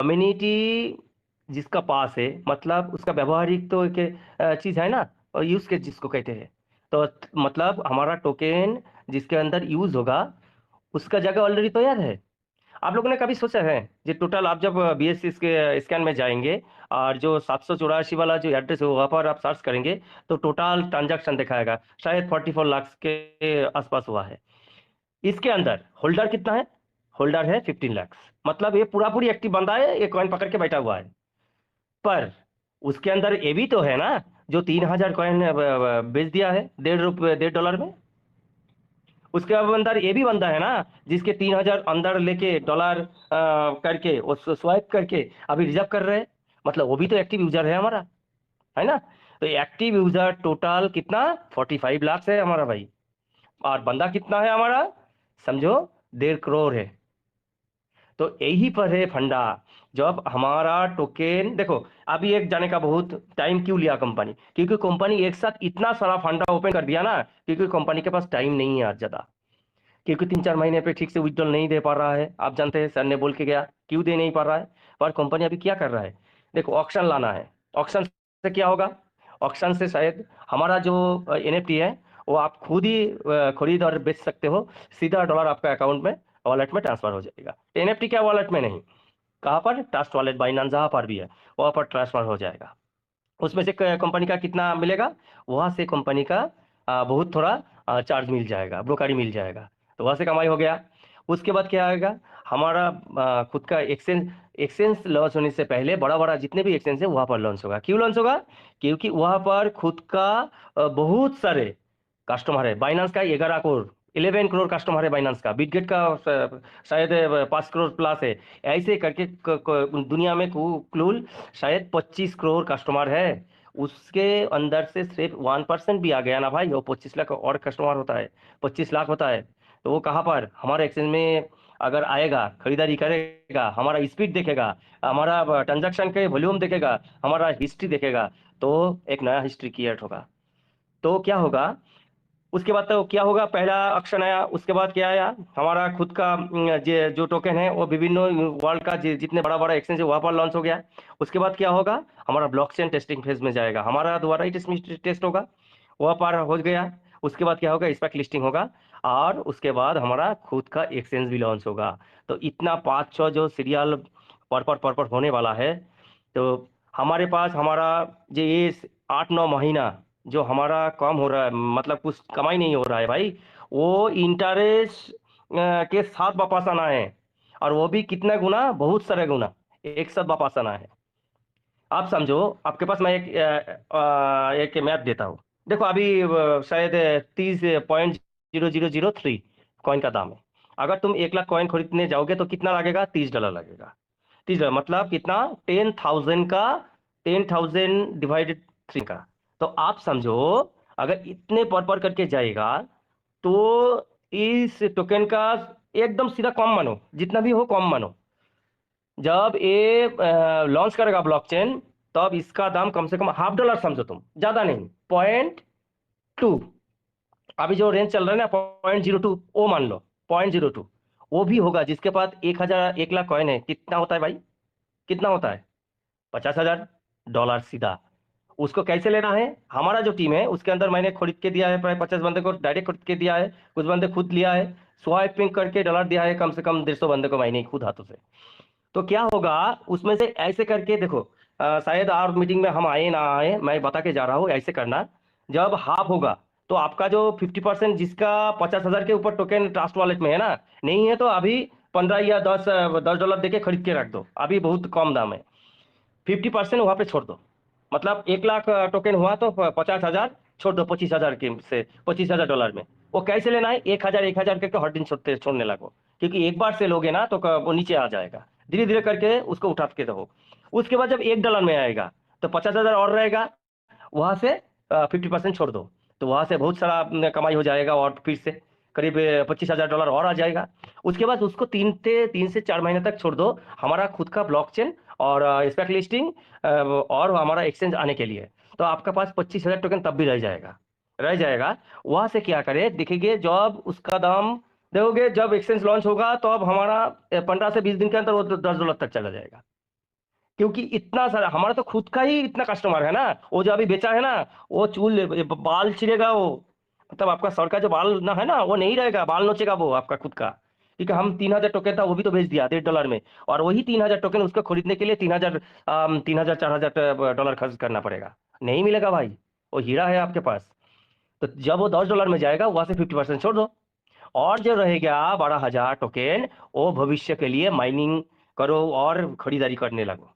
Community जिसका पास है, मतलब उसका व्यवहारिक तो एक चीज है ना, और यूज केस जिसको कहते हैं। तो मतलब हमारा टोकन जिसके अंदर यूज होगा उसका जगह ऑलरेडी तैयार है। आप लोगों ने कभी सोचा है जो टोटल, आप जब बीएससी के स्कैन में जाएंगे और जो 784 वाला जो एड्रेस है वहाँ पर आप सर्च करेंगे तो टोटल ट्रांजैक्शन दिखाएगा, शायद 44 लाख के आसपास हुआ है। इसके अंदर होल्डर कितना है? होल्डर है 15 लाख। मतलब ये पूरा पूरी एक्टिव बंदा है, ये कॉइन पकड़ के बैठा हुआ है। पर उसके अंदर ये भी तो है ना, जो 3,000 कॉइन बेच दिया है $1.5 में। उसके अंदर ये भी बंदा है ना जिसके 3,000 अंदर लेके डॉलर करके वो स्वाइप करके अभी रिजर्व कर रहे हैं। मतलब वो भी तो एक्टिव यूजर है हमारा, है ना। तो एक्टिव यूजर टोटल कितना? 45 लाख है हमारा भाई। और बंदा कितना है हमारा? समझो 1.5 करोड़ है। तो यही पर है फंडा। जब हमारा टोकन देखो, अभी एक जाने का बहुत टाइम क्यों लिया कंपनी, क्योंकि कंपनी एक साथ इतना सारा फंडा ओपन कर दिया ना, क्योंकि कंपनी के पास टाइम नहीं है आज ज्यादा। क्योंकि 3-4 महीने पे ठीक से विड्रॉल नहीं दे पा रहा है। आप जानते हैं सर ने बोल के गया क्यों दे नहीं पा रहा है। पर कंपनी अभी क्या कर रहा है, देखो ऑक्शन लाना है। ऑक्शन से क्या होगा? ऑक्शन से शायद हमारा जो एनएफटी है वो आप खुद ही खरीद और बेच सकते हो। सीधा डॉलर आपका अकाउंट में, वॉलेट में ट्रांसफर हो जाएगा। एनएफटी क्या, वॉलेट में नहीं, कहाँ पर? ट्रस्ट वॉलेट, बाइनांस जहाँ पर भी है वहाँ पर ट्रांसफर हो जाएगा। उसमें से कंपनी का कितना मिलेगा? वहां से कंपनी का बहुत थोड़ा चार्ज मिल जाएगा, ब्रोकरी मिल जाएगा। तो वहां से कमाई हो गया। उसके बाद क्या आएगा? हमारा खुद का एक्सचेंज। एक्सचेंज लॉन्च होने से पहले बड़ा बड़ा जितने भी एक्सचेंज है वहां पर लॉन्च होगा। क्यों लॉन्च होगा? क्योंकि वहां पर खुद का बहुत सारे कस्टमर है। बाइनांस का 11 करोड़, 11 करोड़ कस्टमर है बाइनांस का। बिटगेट का शायद 5 करोड़ प्लस है। ऐसे करके दुनिया में कुल शायद 25 करोड़ कस्टमर है। उसके अंदर से सिर्फ 1% भी आ गया ना भाई, वो 25 लाख और कस्टमर होता है, 25 लाख होता है। तो वो कहाँ पर? हमारे एक्सचेंज में अगर आएगा, खरीदारी करेगा, हमारा स्पीड देखेगा, हमारा ट्रांजैक्शन के वॉल्यूम देखेगा, हमारा हिस्ट्री देखेगा, तो एक नया हिस्ट्री क्रिएट होगा। तो क्या होगा उसके बाद? तो क्या होगा, पहला ऑक्शन आया, उसके बाद क्या आया, हमारा खुद का जो टोकन है वो विभिन्न वर्ल्ड का जितने बड़ा बड़ा एक्सचेंज है वहां पर लॉन्च हो गया। उसके बाद क्या होगा, हमारा ब्लॉकचेन टेस्टिंग फेज में जाएगा, हमारा दोबारा ही टेस्ट होगा, वहां पर हो गया। उसके बाद क्या होगा, इस पर लिस्टिंग होगा। और उसके बाद हमारा खुद का एक्सचेंज भी लॉन्च होगा। तो इतना 5-6 जो सीरियल पर होने वाला है। तो हमारे पास हमारा जो ये 8-9 महीना जो हमारा कम हो रहा है, मतलब कुछ कमाई नहीं हो रहा है भाई, वो इंटरेस्ट के साथ वापस आना है। और वो भी कितना गुना? बहुत सारे गुना एक साथ वापस आना है। आप समझो, आपके पास मैं एक मैथ देता हूँ। देखो अभी शायद 30.0003 कॉइन का दाम है। अगर तुम 1 लाख कॉइन खरीदने जाओगे तो कितना लगेगा? $30 लगेगा। 30 मतलब कितना? 10,000 का, 10,000 डिवाइडेड 3 का। तो आप समझो, अगर इतने पर करके जाएगा तो इस टोकन का एकदम सीधा कम मानो, जितना भी हो कम मानो। जब ये लॉन्च करेगा ब्लॉकचेन, तब इसका दाम कम से कम $0.5 समझो तुम, ज्यादा नहीं, 0.2। अभी जो रेंज चल रहा है ना 0.02, वो मान लो 0.02। वो भी होगा जिसके पास 1 लाख कॉइन है। कितना होता है भाई? कितना होता है? $50,000 सीधा। उसको कैसे लेना है? हमारा जो टीम है उसके अंदर मैंने खरीद के दिया है, प्राय 50 बंदे को डायरेक्ट खरीद के दिया है, कुछ बंदे खुद लिया है, स्वाइपिंग करके डॉलर दिया है कम से कम 150 बंदे को मैंने खुद हाथों से। तो क्या होगा उसमें से, ऐसे करके देखो, शायद और मीटिंग में हम आए ना आए, मैं बता के जा रहा हूँ ऐसे करना। जब हाफ होगा तो आपका जो 50%, जिसका 50,000 के ऊपर टोकन ट्रस्ट वॉलेट में है ना, नहीं है तो अभी 15 या 10 $10 देके खरीद के रख दो, अभी बहुत कम दाम है। 50% वहां पे छोड़ दो। मतलब 1 लाख टोकन हुआ तो 50,000 छोड़ दो, 25,000 के से, $25,000 में। वो कैसे लेना है? 1,000 करके हर दिन छोड़ने लगो। क्योंकि एक बार से लोगे ना तो वो नीचे आ जाएगा। धीरे धीरे करके उसको उठा के रहो। उसके बाद जब $1 में आएगा तो 50,000 और रहेगा, वहां से 50% छोड़ दो। तो वहां से बहुत सारा कमाई हो जाएगा, और फिर से करीब $25,000 और आ जाएगा। उसके बाद उसको 3 से 4 महीने तक छोड़ दो, हमारा खुद का ब्लॉकचेन और स्पेक लिस्टिंग और हमारा एक्सचेंज आने के लिए। तो आपका पास 25,000 टोकन तब भी रह जाएगा। वहां से क्या करे देखेंगे, जब उसका दाम देखोगे, जब एक्सचेंज लॉन्च होगा तो अब हमारा 15 से 20 दिन के अंदर वो $10 तक चला जाएगा। क्योंकि इतना सारा हमारा तो खुद का ही इतना कस्टमर है ना, वो जो अभी बेचा है ना, वो बाल छिलेगा वो, मतलब आपका सर का जो बाल ना है ना वो नहीं रहेगा, बाल नोचेगा वो आपका खुद का। ठीक है, हम 3,000 टोकन था वो भी तो बेच दिया $1.5 में, और वही 3,000 टोकन उसको खरीदने के लिए 3,000 4,000 डॉलर खर्च करना पड़ेगा। नहीं मिलेगा भाई, वो हीरा है आपके पास। तो जब वो $10 में जाएगा वहां से 50% छोड़ दो, और जो रहेगा 12,000 टोकन, वो भविष्य के लिए माइनिंग करो और खरीदारी करने लगो।